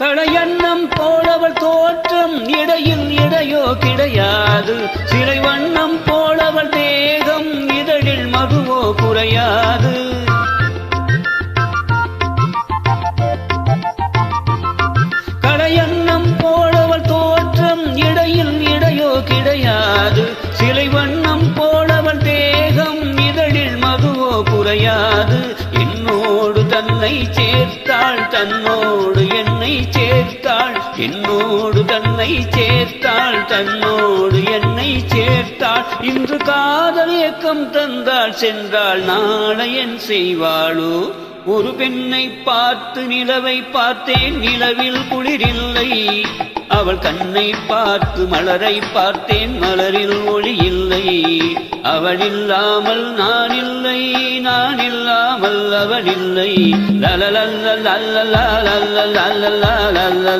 கடையன்னம் போலவள் தோற்றம் இடையில் இடையோ கிடையாது. சிலை வண்ணம் போலவள் தேகம் இதழில் மதுவோ குறையாது. கடையன்னம் போலவள் தோற்றம் இடையில் இடையோ கிடையாது. சிலை வண்ணம் போலவள் தேகம் இதழில் மதுவோ குறையாது. என்னோடு தன்னை சேர்த்தாள் தன்னோடு என்னை சேர்த்தாள். என்னோடு தன்னை சேர்த்தாள் தன்னோடு என்னை சேர்த்தாள். இன்று காதல் ஏக்கம் தந்தாள் சென்றாள் நாளை என் செய்வாளோ. ஒரு பெண்ணை பார்த்து நிலவை பார்த்தேன் நிலவில் குளிரில்லை. அவள் கண்ணை பார்த்து மலரை பார்த்தேன் மலரில் ஒளி இல்லை. அவள் இல்லாமல் நான் இல்லை நான் இல்லாமல் அவள் இல்லை. La la la la la la la la la la la la la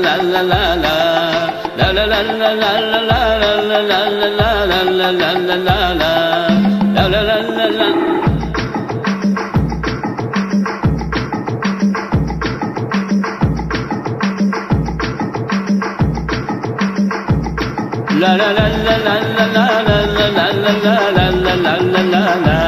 la la la.